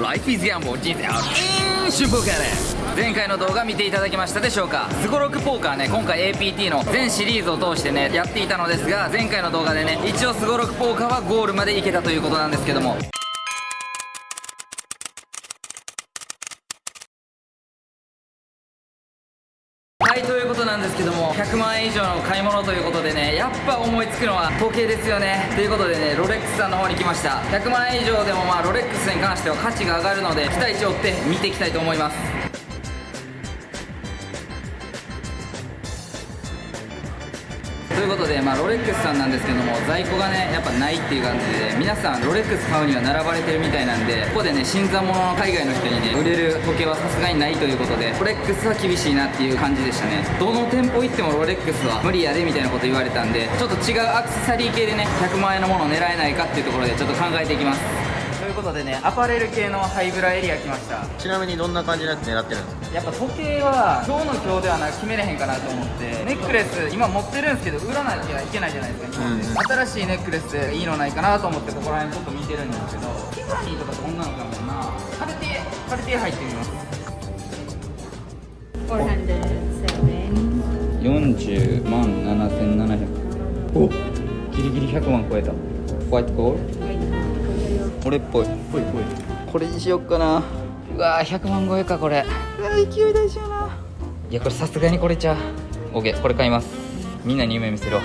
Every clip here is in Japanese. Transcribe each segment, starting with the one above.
Life is Gamble 人生ある春ポーカーです。前回の動画見ていただきましたでしょうか。スゴロクポーカーね、今回 APT の全シリーズを通してねやっていたのですが、前回の動画でね一応スゴロクポーカーはゴールまで行けたということなんですけども、はい、ということなんですけども、100万円以上の買い物ということでね、やっぱ思いつくのは時計ですよね。ということでね、ロレックスさんの方に来ました。100万円以上でもロレックスに関しては価値が上がるので、期待値を追って見ていきたいと思います。ということで、ロレックスさんなんですけども、在庫がねやっぱないっていう感じで、皆さんロレックス買うには並ばれてるみたいなんで、ここでね新参者の海外の人にね売れる時計はさすがにないということで、ロレックスは厳しいなっていう感じでしたね。どの店舗行ってもロレックスは無理やでみたいなこと言われたんで、ちょっと違うアクセサリー系でね100万円のものを狙えないかっていうところでちょっと考えていきます。ということでね、アパレル系のハイブラエリア来ました。ちなみにどんな感じのやつ狙ってるんですか？やっぱ時計は今日の今日では決めれへんかなと思って、ネックレス今持ってるんですけど売らなきゃいけないじゃないですか、新しいネックレスでいいのないかなと思ってここら辺ちょっと見てるんですけど、ティファニーとかどんなのかもな。カルティエ入ってみます。40万7700、おギリギリ100万超えた。ホワイトゴールこれっぽいこれにしよっかな。うわー100万超えかこれ。うわー勢い大事よな。いやこれさすがにこれちゃう。 OK これ買います。みんなに夢見せろ。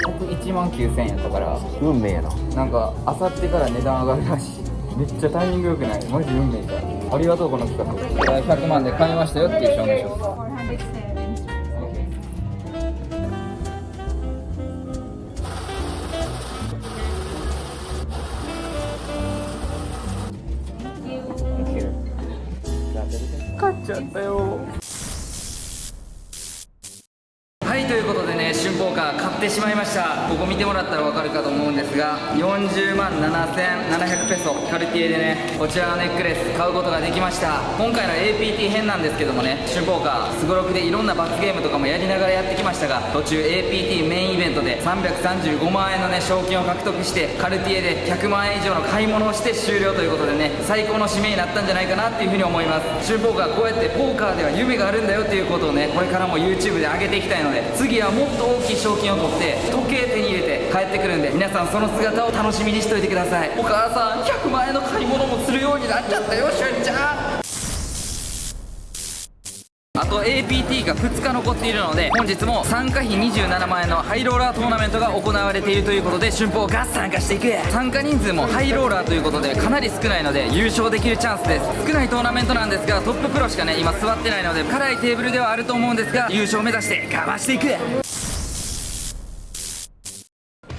僕1万9000円やったから、運命やな。なんかあさってから値段上がるらしい。めっちゃタイミング良くない？マジ運命か。ありがとうこの企画。100万で買いましたよっていう証明書です。買っちゃったよ。はい、ということでね、春ポーカー買ってしまいました。ここ見てもらったら分かるかと思うんですが、40万7700ペソカルティエでねこちらのネックレス買うことができました。今回の APT 編なんですけどもね、春ポーカースゴロクでいろんな罰ゲームとかもやりながらやってきましたが、途中 APT メインイベントで335万円のね賞金を獲得して、カルティエで100万円以上の買い物をして終了ということでね、最高の締めになったんじゃないかなっていうふうに思います。春ポーカーこうやってポーカーでは夢があるんだよっていうことをね、これからも YouTube で上げていきたいので、次はもっと大きい賞金を取って時計手に入れて帰ってくるんで、皆さんその姿を楽しみにしといてください。お母さん100万円の買い物もするようになっちゃったよ、しゅんちゃん。あと APT が2日残っているので、本日も参加費27万円のハイローラートーナメントが行われているということで、春ポーが参加していく。参加人数もハイローラーということでかなり少ないので優勝できるチャンスです。少ないトーナメントなんですが、トッププロしかね今座ってないので辛いテーブルではあると思うんですが、優勝目指してかましていく。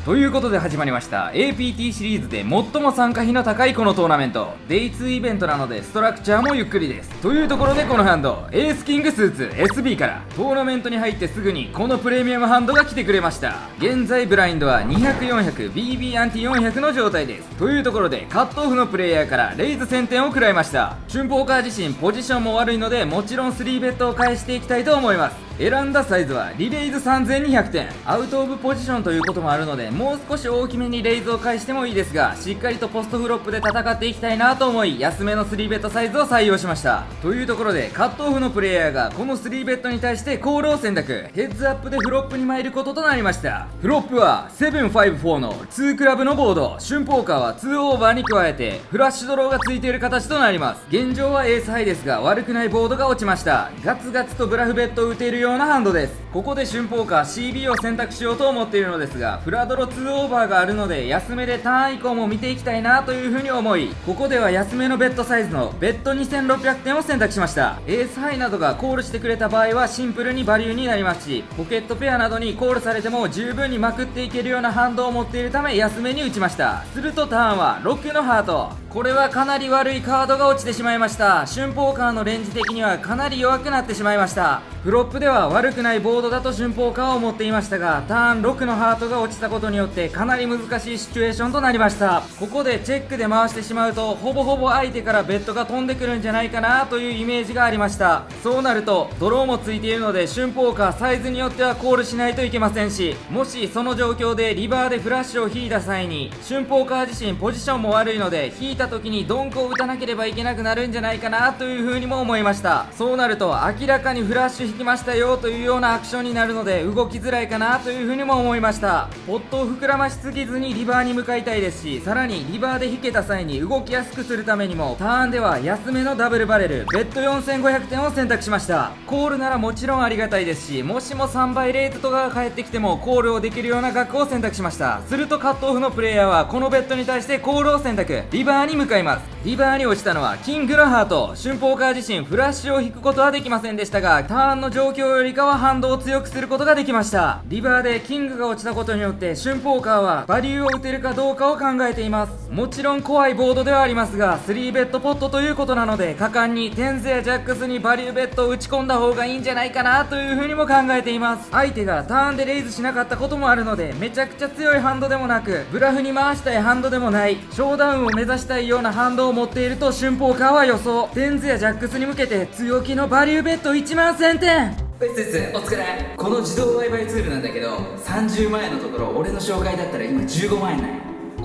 ということで始まりました APT シリーズで最も参加費の高いこのトーナメント。デイ2イベントなのでストラクチャーもゆっくりです。というところでこのハンド、エースキングスーツ SB からトーナメントに入ってすぐにこのプレミアムハンドが来てくれました。現在ブラインドは200、400、BB アンティ400の状態です。というところでカットオフのプレイヤーからレイズ1000点を食らいました。春ポーカー自身ポジションも悪いので、もちろん3ベットを返していきたいと思います。選んだサイズはリレイズ3200点、アウトオブポジションということもあるので、もう少し大きめにレイズを返してもいいですが、しっかりとポストフロップで戦っていきたいなと思い、安めの3ベットサイズを採用しました。というところでカットオフのプレイヤーがこの3ベットに対してコールを選択。ヘッズアップでフロップに参ることとなりました。フロップは754の2クラブのボード、春ポーカーは2オーバーに加えてフラッシュドローがついている形となります。現状はエースハイですが、悪くないボードが落ちました。ガツガツとブラフベットを打てるようなハンドです。ここで春ポーカー CB を選択しようと思っているのですが、フラドロ2オーバーがあるので安めでターン以降も見ていきたいなという風に思い、ここでは安めのベッドサイズのベッド2600点を選択しました。エースハイなどがコールしてくれた場合はシンプルにバリューになりますし、ポケットペアなどにコールされても十分にまくっていけるようなハンドを持っているため安めに打ちました。するとターンは6のハート。これはかなり悪いカードが落ちてしまいました。春ポーカーのレンジ的にはかなり弱くなってしまいました。フフロップでは悪くないボードだと春峰化は思っていましたが、ターン6のハートが落ちたことによってかなり難しいシチュエーションとなりました。ここでチェックで回してしまうとほぼほぼ相手からベッドが飛んでくるんじゃないかなというイメージがありました。そうなるとドローもついているので春峰化サイズによってはコールしないといけませんし、もしその状況でリバーでフラッシュを引いた際に春峰化自身ポジションも悪いので、引いた時にドンクを打たなければいけなくなるんじゃないかなという風にも思いました。そうなると明らかにフラッシュ引きましたよというようなアクションになるので動きづらいかなという風にも思いました。ポットを膨らましすぎずにリバーに向かいたいですし、さらにリバーで引けた際に動きやすくするためにもターンでは安めのダブルバレルベッド4500点を選択しました。コールならもちろんありがたいですし、もしも3倍レートとかが返ってきてもコールをできるような額を選択しました。するとカットオフのプレイヤーはこのベッドに対してコールを選択、リバーに向かいます。リバーに落ちたのはキングのハート。春峰化自身フラッシュを引くことはできませんでしたが、ターンの状況よりかは反動を強くすることができました。リバーでキングが落ちたことによって春峰化はバリューを打てるかどうかを考えています。もちろん怖いボードではありますが、3ベッドポットということなので果敢にテンズやジャックスにバリューベッドを打ち込んだ方がいいんじゃないかなというふうにも考えています。相手がターンでレイズしなかったこともあるので、めちゃくちゃ強いハンドでもなくブラフに回したいハンドでもない、ショーダウンを目指したいようなハンドを持っていると春峰化は予想。テンズやジャックスに向けて強気のバリューベッド1万1000点。うっすっす、お疲れ。この自動売買ツールなんだけど、30万円のところ俺の紹介だったら今15万円なんや。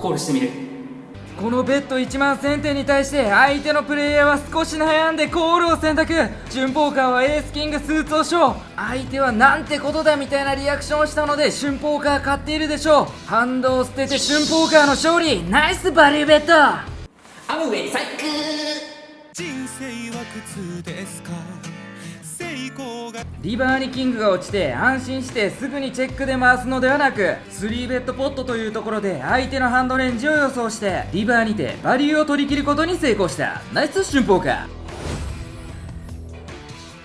コールしてみる。このベッド1万1000点に対して相手のプレイヤーは少し悩んでコールを選択。春峰化はエースキングスーツをショー。相手はなんてことだみたいなリアクションをしたので春峰化は勝っているでしょう。ハンドを捨てて春峰化の勝利。ナイスバリューベッド。アムウェイ最高。人生は苦痛ですか。成功がリバーにキングが落ちて安心してすぐにチェックで回すのではなく、3ベッドポットというところで相手のハンドレンジを予想してリバーにてバリューを取り切ることに成功した。ナイス春峰化。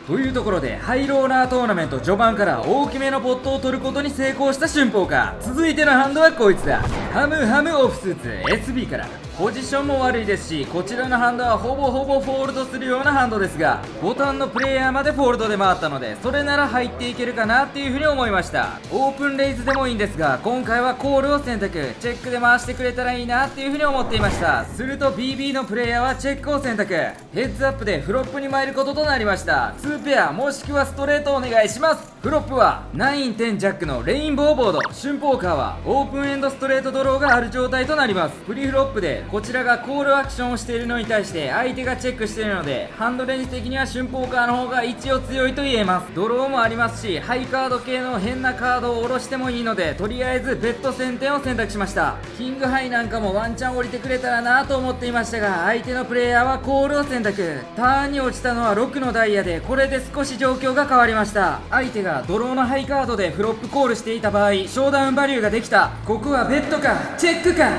というところでハイローラートーナメント序盤から大きめのポットを取ることに成功した春峰化。続いてのハンドはこいつだ。ハムハムオフスーツ SB から。ポジションも悪いですし、こちらのハンドはほぼほぼフォールドするようなハンドですが、ボタンのプレイヤーまでフォールドで回ったので、それなら入っていけるかなっていう風に思いました。オープンレイズでもいいんですが、今回はコールを選択、チェックで回してくれたらいいなっていう風に思っていました。すると BB のプレイヤーはチェックを選択、ヘッズアップでフロップに参ることとなりました。2ペアもしくはストレートお願いします。フロップは9、10ジャックのレインボーボード。春峰化はオープンエンドストレートドローがある状態となります。プリフロップでこちらがコールアクションをしているのに対して相手がチェックしているので、ハンドレンジ的には春峰化の方が一応強いと言えます。ドローもありますし、ハイカード系の変なカードを下ろしてもいいので、とりあえずベッド1000点を選択しました。キングハイなんかもワンチャン降りてくれたらなと思っていましたが、相手のプレイヤーはコールを選択。ターンに落ちたのは6のダイヤで、これで少し状況が変わりました。相手がドローのハイカードでフロップコールしていた場合、ショーダウンバリューができた。ここはベッドかチェックか。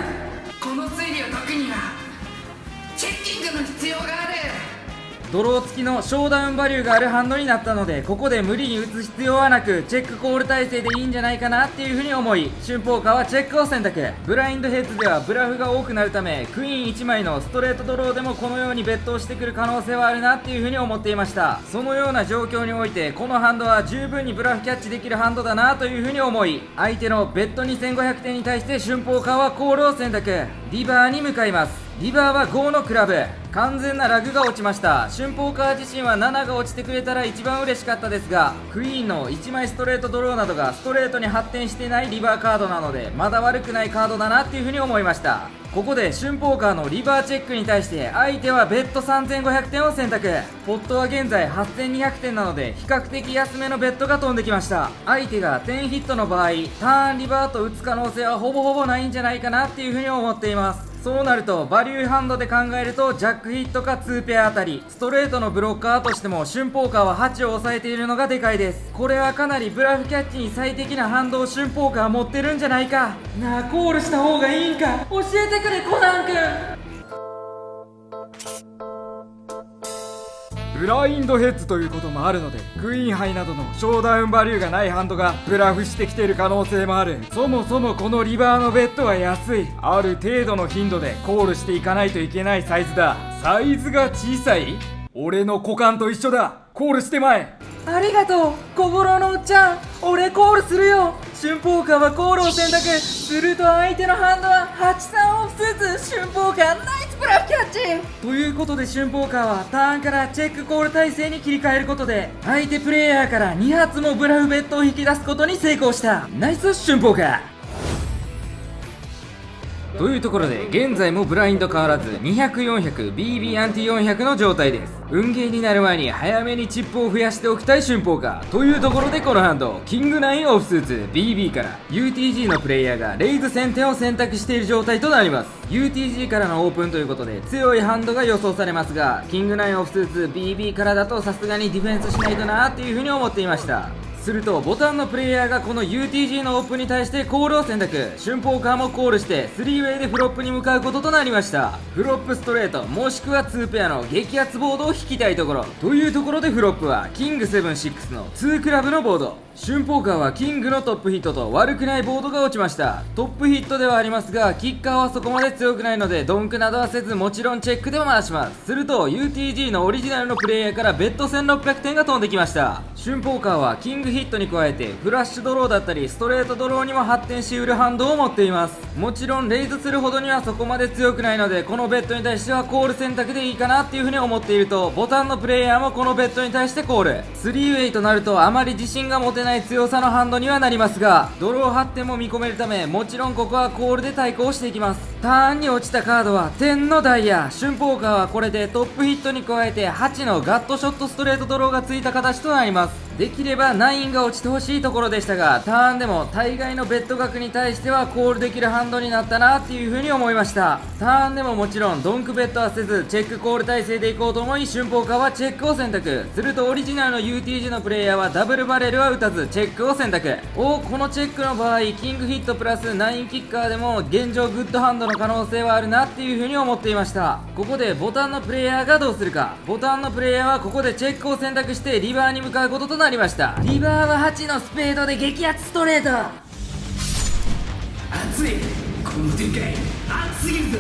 この推理を解くにはチェッキングの必要がある。ドロー付きのショーダウンバリューがあるハンドになったので、ここで無理に打つ必要はなくチェックコール体制でいいんじゃないかなっていう風に思い、春峰化はチェックを選択。ブラインドヘッズではブラフが多くなるため、クイーン1枚のストレートドローでもこのようにベットをしてくる可能性はあるなっていう風に思っていました。そのような状況においてこのハンドは十分にブラフキャッチできるハンドだなという風に思い、相手のベッド2500点に対して春峰化はコールを選択。リバーに向かいます。リバーは5のクラブ。完全なラグが落ちました。春峰化自身は7が落ちてくれたら一番嬉しかったですが、クイーンの1枚ストレートドローなどがストレートに発展していないリバーカードなので、まだ悪くないカードだなっていう風に思いました。ここで春峰化のリバーチェックに対して相手はベッド3500点を選択。ポットは現在8200点なので比較的安めのベッドが飛んできました。相手が10ヒットの場合、ターンリバーと打つ可能性はほぼほぼないんじゃないかなっていう風に思っています。そうなるとバリューハンドで考えるとジャックヒットか2ペアあたり、ストレートのブロッカーとしても春峰化は8を抑えているのがでかいです。これはかなりブラフキャッチに最適なハンドを春峰化は持ってるんじゃないかなあ。コールした方がいいんか教えてくれコナン君。ブラインドヘッズということもあるので、クイーンハイなどのショーダウンバリューがないハンドがブラフしてきている可能性もある。そもそもこのリバーのベッドは安い。ある程度の頻度でコールしていかないといけないサイズだ。サイズが小さい？俺の股間と一緒だ。コールしてまえ。ありがとう小五郎のおっちゃん、俺コールするよ。春ポーカーはコールを選択すると相手のハンドは8-3オフスーツ。春ポーカーナイスブラフキャッチということで、春ポーカーはターンからチェックコール体制に切り替えることで相手プレイヤーから2発もブラフベットを引き出すことに成功した。ナイス春ポーカーというところで、現在もブラインド変わらず 200、400、BB アンティ400の状態です。運ゲーになる前に早めにチップを増やしておきたい春ポーカーというところで、このハンドキング9オフスーツ BB から UTG のプレイヤーがレイズ先手を選択している状態となります。 UTG からのオープンということで強いハンドが予想されますが、キング9オフスーツ BB からだとさすがにディフェンスしないとなーっていう風に思っていました。するとボタンのプレイヤーがこの UTG のオープンに対してコールを選択。春ポーカーもコールして3ウェイでフロップに向かうこととなりました。フロップストレートもしくは2ペアの激アツボードを引きたいところというところで、フロップはキング7-6の2クラブのボード。春ポーカーはキングのトップヒットと悪くないボードが落ちました。トップヒットではありますがキッカーはそこまで強くないのでドンクなどはせず、もちろんチェックでも回します。すると UTG のオリジナルのプレイヤーからベッド1600点が飛んできました。春ポーカーはキングヒットに加えてフラッシュドローだったりストレートドローにも発展しうるハンドを持っています。もちろんレイズするほどにはそこまで強くないので、このベッドに対してはコール選択でいいかなっていう風に思っていると、ボタンのプレイヤーもこのベッドに対してコール。3ウェイとなるとあまり自信が持てない強さのハンドにはなりますが、ドロー発展も見込めるため、もちろんここはコールで対抗していきます。ターンに落ちたカードは10のダイヤ。春ポーカーはこれでトップヒットに加えて8のガットショットストレートドローがついた形となります。できれば9が落ちてほしいところでしたが、ターンでも大概のベッド額に対してはコールできるハンドになったなっていう風に思いました。ターンでももちろんドンクベッドはせずチェックコール体制でいこうと思い、春ポーカーはチェックを選択。するとオリジナルの UTG のプレイヤーはダブルバレルは打たずチェックを選択。このチェックの場合キングヒットプラス9キッカーでも現状グッドハンドの可能性はあるなっていう風に思っていました。ここでボタンのプレイヤーがどうするか。ボタンのプレイヤーはここでチェックを選択してリバーに向かうこととなりました。リバーは8のスペードで激アツストレート。熱い、この展開熱すぎるぞ。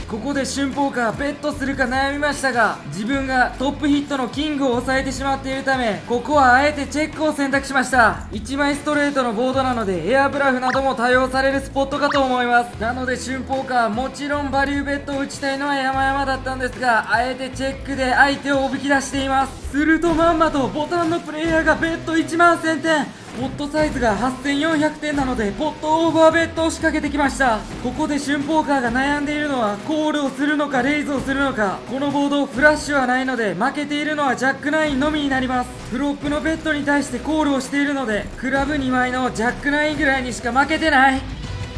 ここで春ポーカーベットするか悩みましたが、自分がトップヒットのキングを抑えてしまっているため、ここはあえてチェックを選択しました。1枚ストレートのボードなのでエアブラフなども多用されるスポットかと思います。なので春ポーカーもちろんバリューベットを打ちたいのは山々だったんですが、あえてチェックで相手をおびき出しています。するとまんまとボタンのプレイヤーがベット1万1000点、ポットサイズが8400点なのでポットオーバーベットを仕掛けてきました。ここで春ポーカーが悩んでいるのはコールをするのかレイズをするのか。このボードフラッシュはないので負けているのはジャック9のみになります。フロップのベッドに対してコールをしているのでクラブ2枚のジャック9ぐらいにしか負けてない。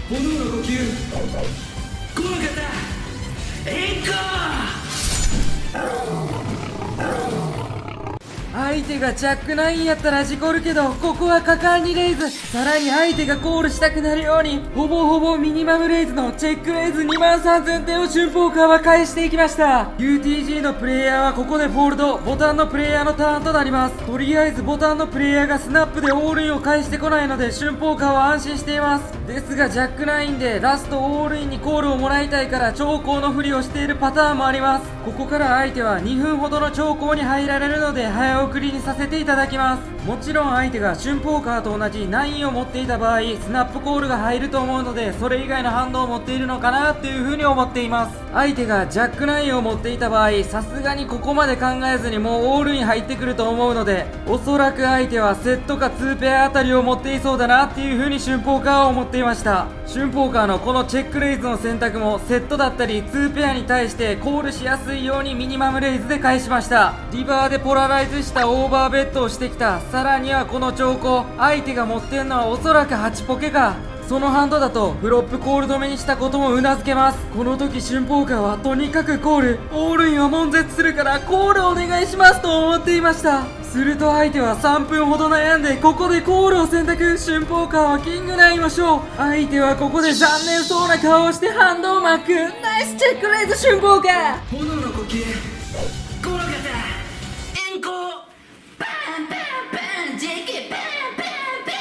炎の呼吸、この方援護。相手がジャック9やったら事故るけど、ここは果敢にレイズ。さらに相手がコールしたくなるようにほぼほぼミニマムレイズのチェックレイズ2万3000点を春ポーカーは返していきました。 UTG のプレイヤーはここでフォールド。ボタンのプレイヤーのターンとなります。とりあえずボタンのプレイヤーがスナップでオールインを返してこないので春ポーカーは安心しています。ですがジャック9でラストオールインにコールをもらいたいから長考のふりをしているパターンもあります。ここから相手は2分ほどの長考に入られるので早送りにさせていただきます。もちろん相手が春ポーカーと同じ9を持っていた場合スナップコールが入ると思うので、それ以外の反応を持っているのかなっていう風に思っています。相手がジャック9を持っていた場合さすがにここまで考えずにもうオールイン入ってくると思うので、おそらく相手はセットか2ペアあたりを持っていそうだなっていう風に春ポーカーは思っていました。春ポーカーのこのチェックレイズの選択もセットだったり2ペアに対してコールしやすいようにミニマムレイズで返しました。リバーでポラライズしたオーバーベットをしてきた。さらにはこの兆候、相手が持ってんのはおそらく8ポケか。そのハンドだとフロップコール止めにしたこともうなずけます。この時春ポーカーはとにかくコール、オールインを悶絶するからコールお願いしますと思っていました。すると相手は3分ほど悩んでここでコールを選択。春ポーカーはキング9をショー。相手はここで残念そうな顔をしてハンドを巻く。ナイスチェックレイズ春ポーカー。炎の呼吸、この方援護。バンバンバン JK バンバンバ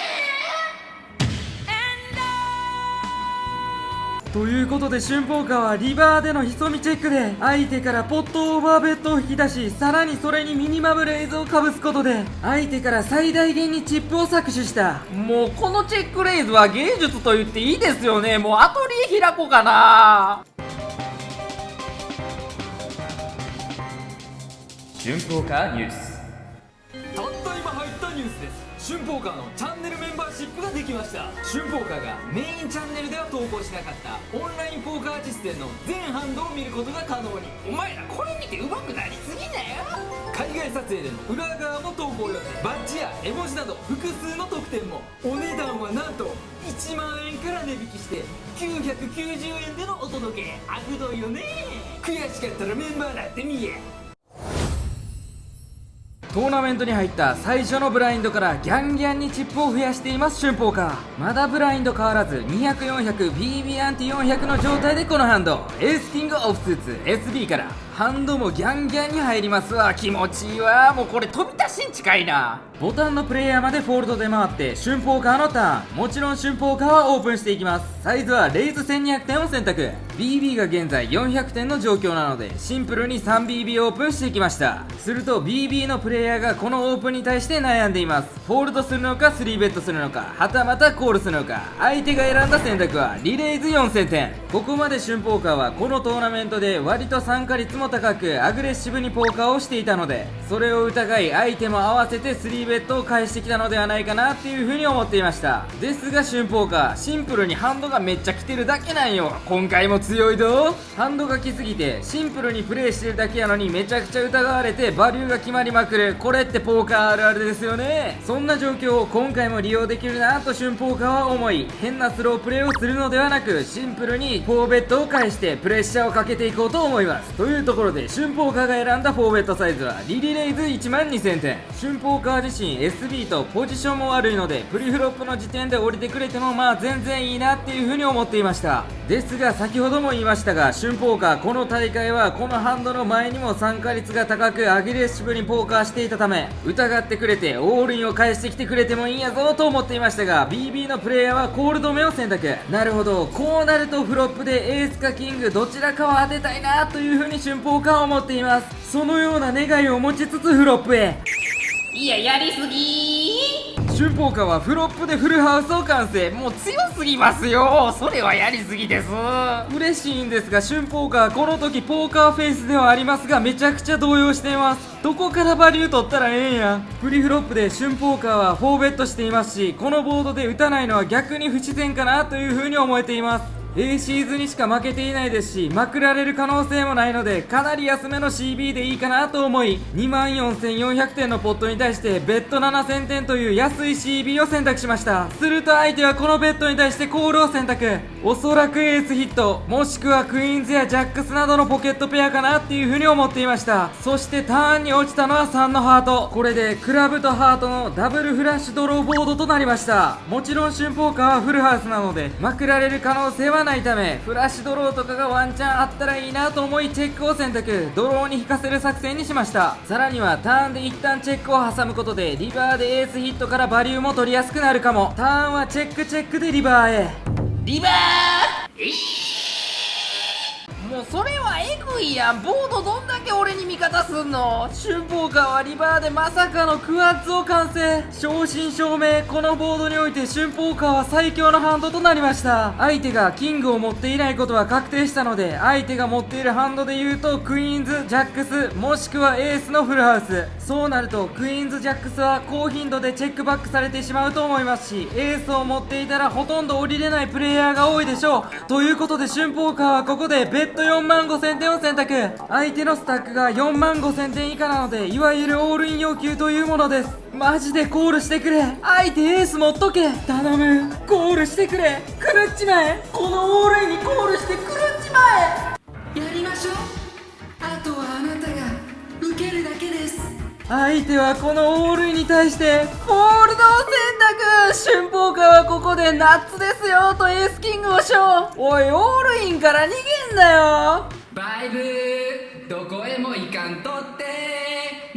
ン。ということことで春ポーカーはリバーでの潜みチェックで相手からポットオーバーベットを引き出し、さらにそれにミニマムレイズをかぶすことで相手から最大限にチップを搾取した。もうこのチェックレイズは芸術と言っていいですよね。もうアトリエ開こうかな。春ポーカーニュース。たった今入ったニュースです。春ポーカーのチャンネルメンバーシップができました。春ポーカーがメインチャンネルでは投稿しなかったオンラインポーカー実践の全ハンドを見ることが可能に。お前らこれ見て上手くなりすぎだよ。海外撮影での裏側も投稿予定。バッジや絵文字など複数の特典も。お値段はなんと1万円から値引きして990円でのお届け。あくどいよね。悔しかったらメンバーなってみえ。トーナメントに入った最初のブラインドからギャンギャンにチップを増やしています春ポーカー。まだブラインド変わらず 200、400、BB アンティ400の状態でこのハンド、エースキングオフスーツ SB からハンドもギャンギャンに入りますわ。気持ちいいわ。もうこれ飛び出しに近いな。ボタンのプレイヤーまでフォールドで回って春ポーカーのターン。もちろん春ポーカーはオープンしていきます。サイズはレイズ1200点を選択。 BB が現在400点の状況なのでシンプルに 3BB オープンしていきました。すると BB のプレイヤーがこのオープンに対して悩んでいます。フォールドするのか3ベットするのか、はたまたコールするのか。相手が選んだ選択はリレイズ4000点。ここまで春ポーカーはこのトーナメントで割と参加率も高くアグレッシブにポーカーをしていたので、それを疑い相手も合わせて3ベットを返してきたのではないかなっていう風に思っていました。ですが春ポーカーシンプルにハンドがめっちゃ来てるだけなんよ。今回も強いど。ハンドが来すぎてシンプルにプレイしてるだけやのにめちゃくちゃ疑われてバリューが決まりまくる。これってポーカーあるあるですよね。そんな状況を今回も利用できるなと春ポーカーは思い、変なスロープレイをするのではなくシンプルに4ベットを返してプレッシャーをかけていこうと思います。というところで春ポーカーが選んだ4ベットサイズはリリレイズ12000点。春ポーカー自身 SB とポジションも悪いのでプリフロップの時点で降りてくれてもまあ全然いいなっていう風に思っていました。ですが先ほども言いましたが春ポーカーこの大会はこのハンドの前にも参加率が高くアグレッシブにポーカーしていたため、疑ってくれてオールインを返してきてくれてもいいんやぞと思っていましたが BB のプレイヤーはコール止めを選択。なるほど、こうなるとフロップでエースかキングどちらかを当てたいなという風に春ポーカーは思っています。そのような願いを持ちつつフロップへ。いや、やりすぎー。春ポーカーはフロップでフルハウスを完成。もう強すぎますよ。それはやりすぎです。嬉しいんですが春ポーカーこの時ポーカーフェイスではありますがめちゃくちゃ動揺しています。どこからバリュー取ったらええんや。プリフロップで春ポーカーは4ベットしていますし、このボードで打たないのは逆に不自然かなという風に思えています。A シーズにしか負けていないですしまくられる可能性もないのでかなり安めの CB でいいかなと思い、24400点のポットに対してベッド7000点という安い CB を選択しました。すると相手はこのベッドに対してコールを選択。おそらくエースヒットもしくはクイーンズやジャックスなどのポケットペアかなっていう風に思っていました。そしてターンに落ちたのは3のハート。これでクラブとハートのダブルフラッシュドローボードとなりました。もちろん春ポーカーはフルハウスなのでまくられる可能性はないためフラッシュドローとかがワンチャンあったらいいなと思いチェックを選択。ドローに引かせる作戦にしました。さらにはターンで一旦チェックを挟むことでリバーでエースヒットからバリューも取りやすくなるかも。ターンはチェックでリバーへ。リバー。もうそれはエグいやん。ボードどんだけ俺に味方すんの。春ポーカーはリバーでまさかのクワッツを完成。正真正銘このボードにおいて春ポーカーは最強のハンドとなりました。相手がキングを持っていないことは確定したので相手が持っているハンドで言うとクイーンズジャックスもしくはエースのフルハウス。そうなるとクイーンズジャックスは高頻度でチェックバックされてしまうと思いますし、エースを持っていたらほとんど降りれないプレイヤーが多いでしょう。ということで春ポーカーはここでベッド4万5000点を選択。相手のスタックが4万5000点以下なのでいわゆるオールイン要求というものです。マジでコールしてくれ。相手エース持っとけ頼む。コールしてくれ。狂っちまえ。このオールインにコールして狂っちまえ。やりましょう。あとはあなたが受けるだけです。相手はこのオールインに対してフォールドを選択。春ポーカーはここでナッツですよとエースキングをショー。おいオールインから逃げんなよ。バイブー。どこへも行かんとって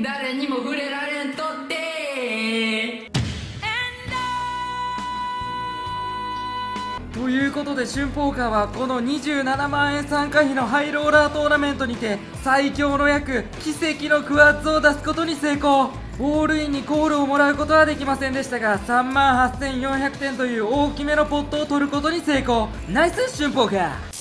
誰にも触れられんとってとということで春ポーカーはこの27万円参加費のハイローラートーナメントにて最強の役奇跡のクワッズを出すことに成功。オールインにコールをもらうことはできませんでしたが3万8400点という大きめのポットを取ることに成功。ナイス春ポーカー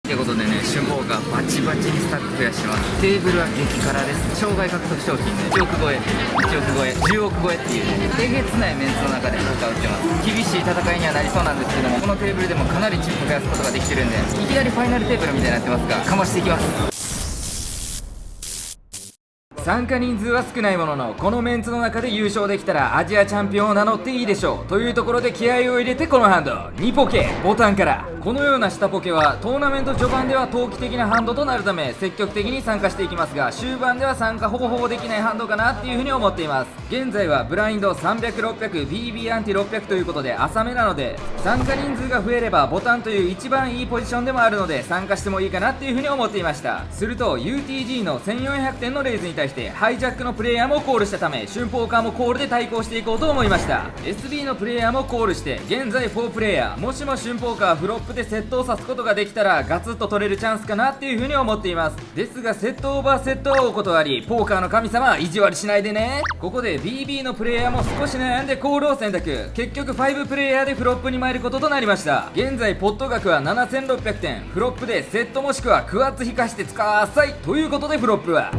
ということでね、春ポーカーバチバチにスタック増やしてます。テーブルは激辛です。生涯獲得賞金で1億超え、1億超え、10億超えっていうね、えげつないメンツの中でポーカー打ってます。厳しい戦いにはなりそうなんですけども、このテーブルでもかなりチップ増やすことができてるんで、いきなりファイナルテーブルみたいになってますが、かましていきます。参加人数は少ないもののこのメンツの中で優勝できたらアジアチャンピオンを名乗っていいでしょうというところで気合を入れてこのハンド2ポケボタンから。このような下ポケはトーナメント序盤では投機的なハンドとなるため積極的に参加していきますが、終盤では参加ほぼできないハンドかなっていうふうに思っています。現在はブラインド300、600、BB アンティ600ということで浅めなので、参加人数が増えればボタンという一番いいポジションでもあるので参加してもいいかなっていうふうに思っていました。すると UTG の1400点のレイズに対してハイジャックのプレイヤーもコールしたため春ポーカーもコールで対抗していこうと思いました。 SB のプレイヤーもコールして現在4プレイヤー、もしも春ポーカーフロップでセットをさすことができたらガツッと取れるチャンスかなっていう風に思っています。ですがセットオーバーセットはお断り、ポーカーの神様意地悪しないでね。ここで BB のプレイヤーも少し悩んでコールを選択。結局5プレイヤーでフロップに参ることとなりました。現在ポット額は7600点、フロップでセットもしくはクワッツ引かして使わさいということで、フロップは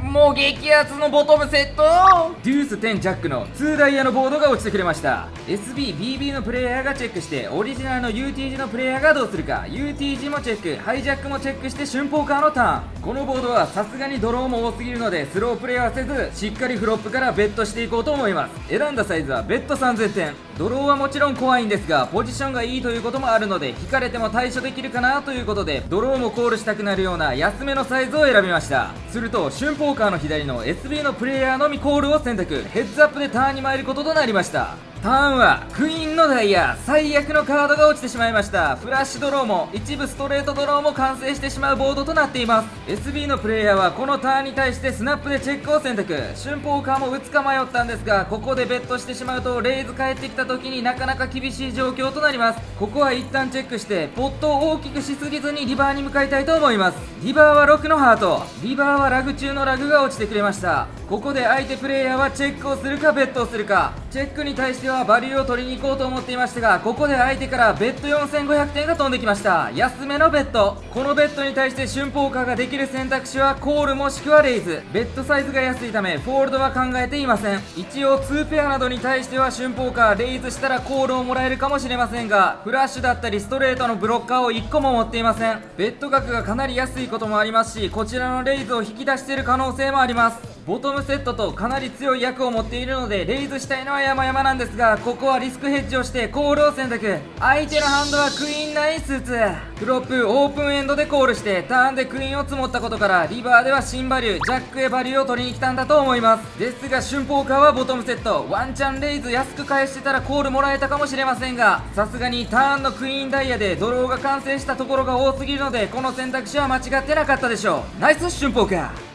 もう激アツのボトムセットデュース10ジャックの2ダイヤのボードが落ちてくれました。 SB、BB のプレイヤーがチェックしてオリジナルの UTG のプレイヤーがどうするか、 UTG もチェック、ハイジャックもチェックして春ポーカーのターン。このボードはさすがにドローも多すぎるのでスロープレイはせずしっかりフロップからベットしていこうと思います。選んだサイズはベッド3000点。ドローはもちろん怖いんですがポジションがいいということもあるので引かれても対処できるかなということでドローもコールしたくなるような安めのサイズを選びました。すると春ポーカーの左の SB のプレイヤーのみコールを選択、ヘッズアップでターンに参ることとなりました。ターンはクイーンのダイヤ、最悪のカードが落ちてしまいました。フラッシュドローも一部ストレートドローも完成してしまうボードとなっています。 SB のプレイヤーはこのターンに対してスナップでチェックを選択。春ポーカーも打つか迷ったんですがここでベットしてしまうとレイズ返ってきた時になかなか厳しい状況となります。ここは一旦チェックしてポットを大きくしすぎずにリバーに向かいたいと思います。リバーは6のハート、リバーはラグ中のラグが落ちてくれました。ここで相手プレイヤーはチェックをするかベットをするか。チェックに対してはバリューを取りに行こうと思っていましたがここで相手からベッド4500点が飛んできました。安めのベッド。このベッドに対して春ポーカーができる選択肢はコールもしくはレイズ。ベッドサイズが安いためフォールドは考えていません。一応2ペアなどに対しては春ポーカーレイズしたらコールをもらえるかもしれませんがフラッシュだったりストレートのブロッカーを1個も持っていません。ベッド額がかなり安いこともありますしこちらのレイズを引き出している可能性もあります。ボトムセットとかなり強い役を持っているのでレイズしたいのは山々なんですがここはリスクヘッジをしてコールを選択。相手のハンドはクイーン9スーツ、フロップオープンエンドでコールしてターンでクイーンを積もったことからリバーでは新バリュージャックへバリューを取りに来たんだと思います。ですが春ポーカーはボトムセット、ワンチャンレイズ安く返してたらコールもらえたかもしれませんがさすがにターンのクイーンダイヤでドローが完成したところが多すぎるのでこの選択肢は間違ってなかったでしょう。ナイス春ポーカー。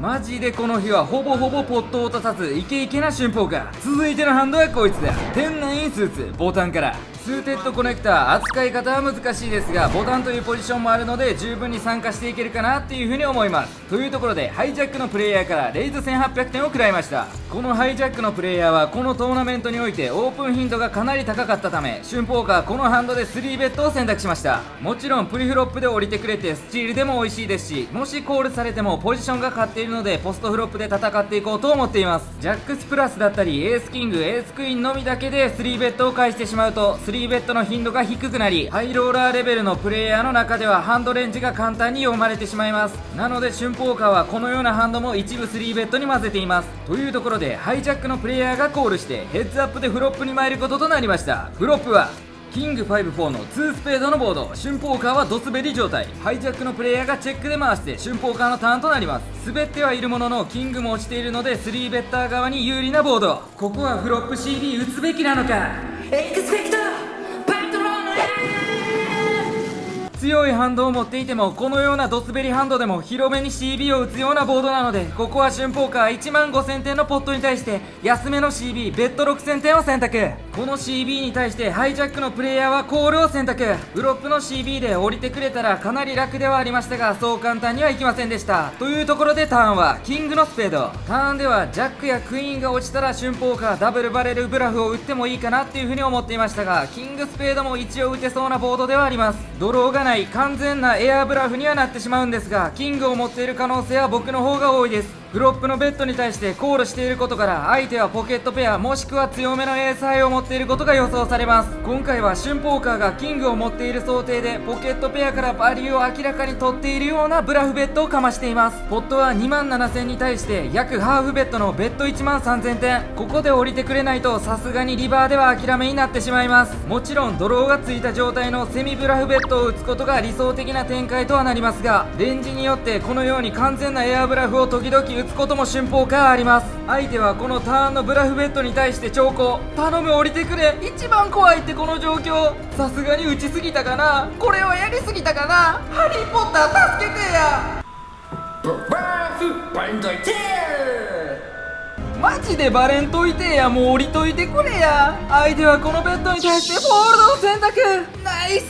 マジでこの日はほぼポットを落とさずイケイケな春ポーカー。続いてのハンドはこいつだ。10ナインスーツボタンから。スーテッドコネクター扱い方は難しいですがボタンというポジションもあるので十分に参加していけるかなっていう風に思います。というところでハイジャックのプレイヤーからレイズ1800点を食らいました。このハイジャックのプレイヤーはこのトーナメントにおいてオープン頻度がかなり高かったため春ポーカーこのハンドで3ベットを選択しました。もちろんプリフロップで降りてくれてスチールでも美味しいですしもしコールされてもポジションが勝っているのでポストフロップで戦っていこうと思っています。ジャックスプラスだったりエースキングエースクイーンのみだけで3ベットを返してしまうと3ベットの頻度が低くなりハイローラーレベルのプレイヤーの中ではハンドレンジが簡単に読まれてしまいます。なので春ポーカーはこのようなハンドも一部3ベットに混ぜています。というところでハイジャックのプレイヤーがコールしてヘッズアップでフロップに参ることとなりました。フロップはキング5-4の2スペードのボード。春ポーカーはドスベリ状態。ハイジャックのプレイヤーがチェックで回して春ポーカーのターンとなります。滑ってはいるもののキングも落ちているので3ベッター側に有利なボード。ここはフロップ CD 打つべきなのか。エクスペクトバットロー強いハンドを持っていてもこのようなドスベリハンドでも広めに CB を打つようなボードなので、ここは春ポーカー15000点のポットに対して安めの CB ベッド6000点を選択。この CB に対してハイジャックのプレイヤーはコールを選択。フロップの CB で降りてくれたらかなり楽ではありましたが、そう簡単にはいきませんでした。というところでターンはキングのスペード。ターンではジャックやクイーンが落ちたら春ポーカーダブルバレルブラフを打ってもいいかなっていう風に思っていましたが、キングスペードも一応打てそうなボードではあります。ドローがない完全なエアーブラフにはなってしまうんですが、キングを持っている可能性は僕の方が多いです。フロップのベッドに対してコールしていることから相手はポケットペアもしくは強めのエースハイを持っていることが予想されます。今回は春ポーカーがキングを持っている想定でポケットペアからバリューを明らかに取っているようなブラフベッドをかましています。ポットは27000に対して約ハーフベッドのベッド13000点。ここで降りてくれないとさすがにリバーでは諦めになってしまいます。もちろんドローがついた状態のセミブラフベッドを打つことが理想的な展開とはなりますが、レンジによってこのように完全なエアブラフを時々打つことも春ポーカーあります。相手はこのターンのブラフベッドに対して長考。頼む降りてくれ、一番怖いってこの状況。さすがに打ちすぎたかな、これはやりすぎたかな。ハリーポッター助けてや。マジでバレんといてや、もう降りといてくれや。相手はこのベッドに対してフォールドを選択。ナイス。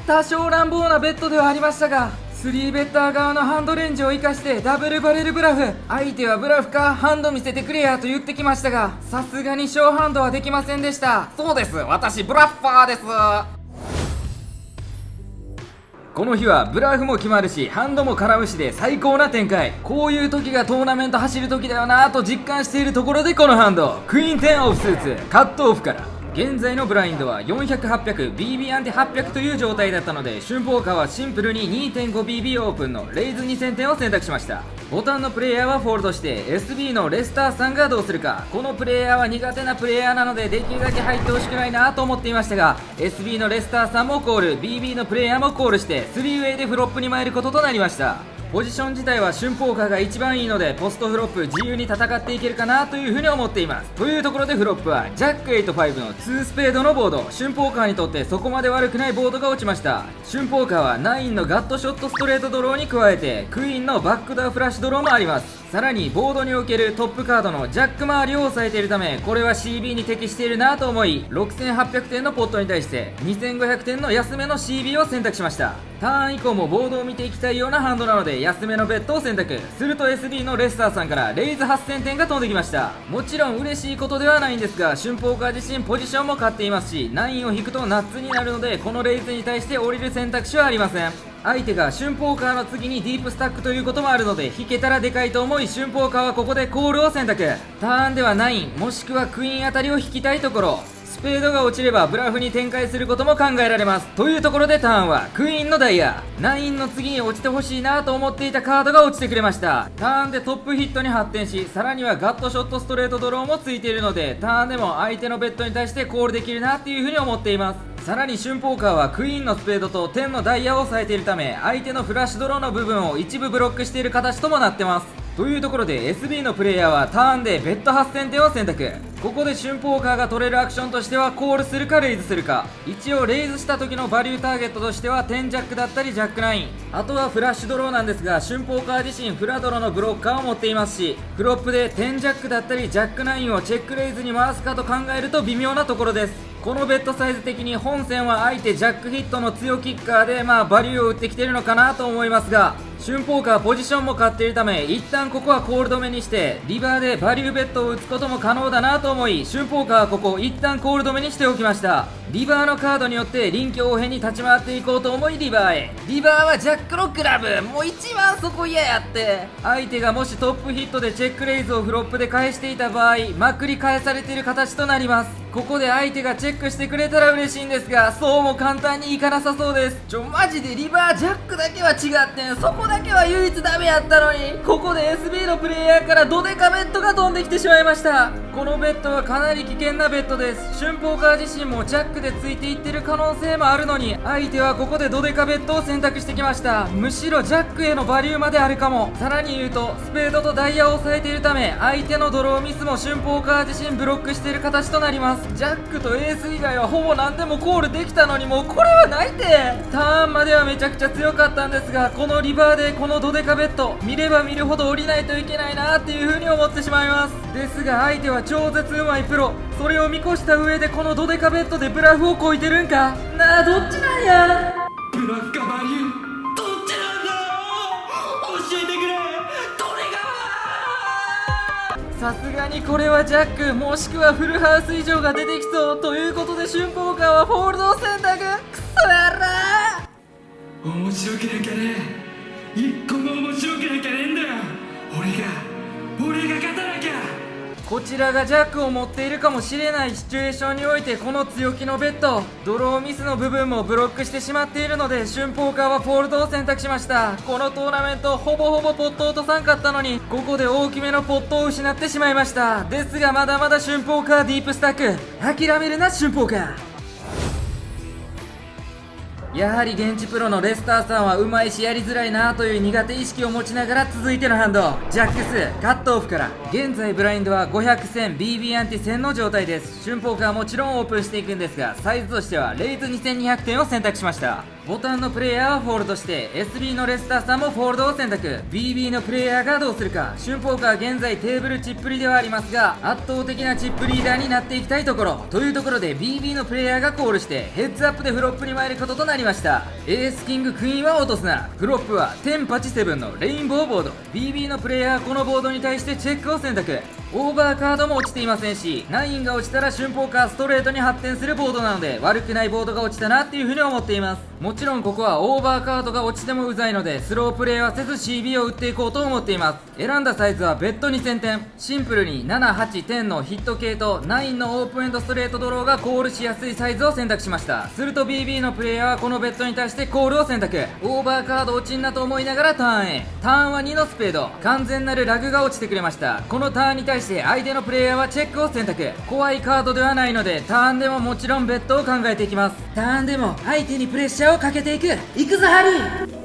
多少乱暴なベッドではありましたが、3ベッター側のハンドレンジを生かしてダブルバレルブラフ。相手はブラフかハンド見せてくれやと言ってきましたが、さすがに小ハンドはできませんでした。そうです、私ブラッファーです。この日はブラフも決まるしハンドも絡むしで最高な展開。こういう時がトーナメント走る時だよなと実感しているところで、このハンドクイーン10オフスーツカットオフから。現在のブラインドは400、800、BB アンテ800という状態だったので、春ポーカーはシンプルに 2.5BB オープンのレイズ2000点を選択しました。ボタンのプレイヤーはフォールドして SB のレスターさんがどうするか。このプレイヤーは苦手なプレイヤーなのでできるだけ入ってほしくないなと思っていましたが、 SB のレスターさんもコール、 BB のプレイヤーもコールして3ウェイでフロップに参ることとなりました。ポジション自体は春ポーカーが一番いいので、ポストフロップ自由に戦っていけるかなというふうに思っています。というところでフロップはジャック85の2スペードのボード。春ポーカーにとってそこまで悪くないボードが落ちました。春ポーカーは9のガットショットストレートドローに加えてクイーンのバックダウフラッシュドローもあります。さらにボードにおけるトップカードのジャック周りを抑えているため、これは CB に適しているなと思い、6800点のポットに対して2500点の安めの CB を選択しました。ターン以降もボードを見ていきたいようなハンドなので安めのベッドを選択すると、 SB のレスターさんからレイズ8000点が飛んできました。もちろん嬉しいことではないんですが、春ポーカー自身ポジションも勝っていますし、9を引くとナッツになるので、このレイズに対して降りる選択肢はありません。相手が春ポーカーの次にディープスタックということもあるので、引けたらでかいと思い春ポーカーはここでコールを選択。ターンでは9もしくはクイーンあたりを引きたいところ。スペードが落ちればブラフに展開することも考えられます。というところでターンはクイーンのダイヤ。9の次に落ちてほしいなと思っていたカードが落ちてくれました。ターンでトップヒットに発展し、さらにはガットショットストレートドローもついているので、ターンでも相手のベッドに対してコールできるなっていう風に思っています。さらに春ポーカーはクイーンのスペードと10のダイヤを抑えているため、相手のフラッシュドローの部分を一部ブロックしている形ともなってます。というところで SB のプレイヤーはターンでベッド8000点を選択。ここで春ポーカーが取れるアクションとしてはコールするかレイズするか。一応レイズした時のバリューターゲットとしては10ジャックだったりジャック9、あとはフラッシュドローなんですが、春ポーカー自身フラドロのブロッカーを持っていますし、フロップで10ジャックだったりジャック9をチェックレイズに回すかと考えると微妙なところです。このベッドサイズ的に本戦は相手ジャックヒットの強キッカーでバリューを打ってきてるのかなと思いますが、春ポーカーポジションも勝っているため、一旦ここはコール止めにしてリバーでバリューベッドを打つことも可能だなと思い、春ポーカーはここ一旦コール止めにしておきました。リバーのカードによって臨機応変に立ち回っていこうと思いリバーへ。リバーはジャックのクラブ、もう一番そこ嫌やって。相手がもしトップヒットでチェックレイズをフロップで返していた場合、まくり返されている形となります。ここで相手がチェックしてくれたら嬉しいんですが、そうも簡単にいかなさそうです。マジでリバージャックだけは違ってん、そこだけは唯一ダメやったのに。ここで SB のプレイヤーからドデカベッドが飛んできてしまいました。このベッドはかなり危険なベッドです。春ポーカー自身もジャックでついていってる可能性もあるのに、相手はここでドデカベットを選択してきました。むしろジャックへのバリューまであるかも。さらに言うとスペードとダイヤを抑えているため、相手のドローミスも春ポーカー自身ブロックしている形となります。ジャックとエース以外はほぼ何でもコールできたのに、もうこれはないて。ターンまではめちゃくちゃ強かったんですが、このリバーでこのドデカベット見れば見るほど降りないといけないなっていう風に思ってしまいます。ですが相手は超絶うまいプロ、それを見越した上でこのドデカベットでブラフをこいてるんかなあ、どっちなんや。ブラフかバリューどっちなんだよ、教えてくれ、どれが。さすがにこれはジャックもしくはフルハウス以上が出てきそうということで、春ポーカーはフォールドを選択。クソやら面白けなきゃね、一個も面白けなきゃねえんだよ。俺が勝たなきゃ。こちらがジャックを持っているかもしれないシチュエーションにおいて、この強気のベッドドローミスの部分もブロックしてしまっているので、春ポーカーはフォールドを選択しました。このトーナメントほぼほぼポット落とさんかったのに、ここで大きめのポットを失ってしまいました。ですがまだまだ春ポーカーディープスタック、諦めるな春ポーカー。やはり現地プロのレスターさんはうまいしやりづらいなという苦手意識を持ちながら、続いてのハンドジャックスカットオフから。現在ブラインドは500、1000、BB アンティ1000の状態です。春ポーカーはもちろんオープンしていくんですが、サイズとしてはレイズ2200点を選択しました。ボタンのプレイヤーはフォールドして SB のレスターさんもフォールドを選択。 BB のプレイヤーがどうするか。春ポーカー現在テーブルチップリではありますが、圧倒的なチップリーダーになっていきたいところというところで、 BB のプレイヤーがコールしてヘッズアップでフロップに参ることとなりました。エースキングクイーンは落とすな。フロップは10パチ7のレインボーボード。 BB のプレイヤーはこのボードに対してチェックを選択。オーバーカードも落ちていませんし、9が落ちたら春ポーカーストレートに発展するボードなので、悪くないボードが落ちたなっていう風に思っています。もちろんここはオーバーカードが落ちてもうざいので、スロープレイはせず CB を打っていこうと思っています。選んだサイズはベッド2000点、シンプルに7、8、10のヒット系と9のオープンエンドストレートドローがコールしやすいサイズを選択しました。すると BB のプレイヤーはこのベッドに対してコールを選択。オーバーカード落ちんなと思いながらターンへ。ターンは2のスペード、完全なるラグが落ちてくれました。このターンに対して相手のプレイヤーはチェックを選択。怖いカードではないので、ターンでももちろんベッドを考えていきます。ターンでも相手にプレッシャーをかけていく。行くぞハリー。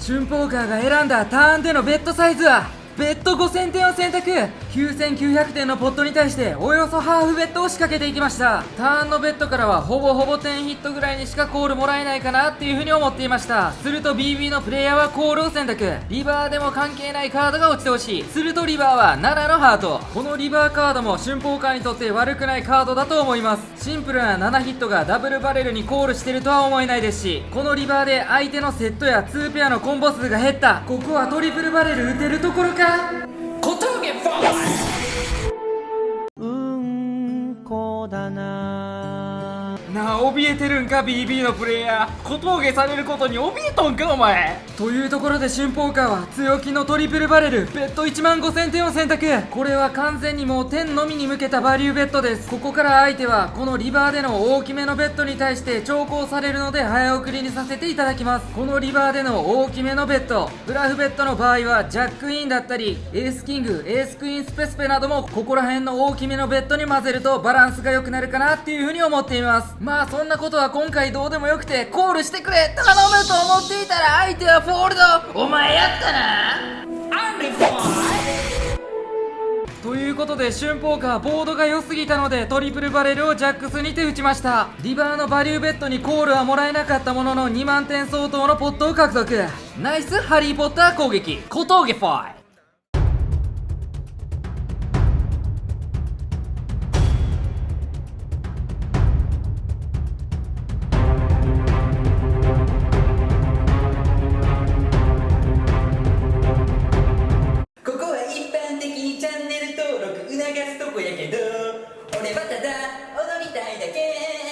春ポーカーが選んだターンでのベッドサイズはベッド5000点を選択。9900点のポットに対しておよそハーフベッドを仕掛けていきました。ターンのベッドからはほぼほぼ10ヒットぐらいにしかコールもらえないかなっていう風に思っていました。すると BB のプレイヤーはコールを選択。リバーでも関係ないカードが落ちてほしい。するとリバーは7のハート。このリバーカードも春ポーカーにとって悪くないカードだと思います。シンプルな7ヒットがダブルバレルにコールしてるとは思えないですし、このリバーで相手のセットや2ペアのコンボ数が減った。ここはトリプルバレル打てるところか。小峠フォース。なあ、怯えてるんか BB のプレイヤー。小峠されることに怯えとんかお前。というところで春ポーカーは強気のトリプルバレルベッド15000点を選択。これは完全にもう10のみに向けたバリューベッドです。ここから相手はこのリバーでの大きめのベッドに対して長考されるので早送りにさせていただきます。このリバーでの大きめのベッド、ブラフベッドの場合はジャックインだったりエースキング、エースクイーンスペスペなどもここら辺の大きめのベッドに混ぜるとバランスが良くなるかなっていう風に思っています。まあそんなことは今回どうでもよくて、コールしてくれ頼むと思っていたら相手はフォールド。お前やったな。ということで春ポーカーボードが良すぎたのでトリプルバレルをジャックスにて打ちました。リバーのバリューベッドにコールはもらえなかったものの2万点相当のポットを獲得。ナイスハリーポッター攻撃小峠ファイ。ここは一般的にチャンネル登録促すとこやけど、俺はただ踊りたいだけ。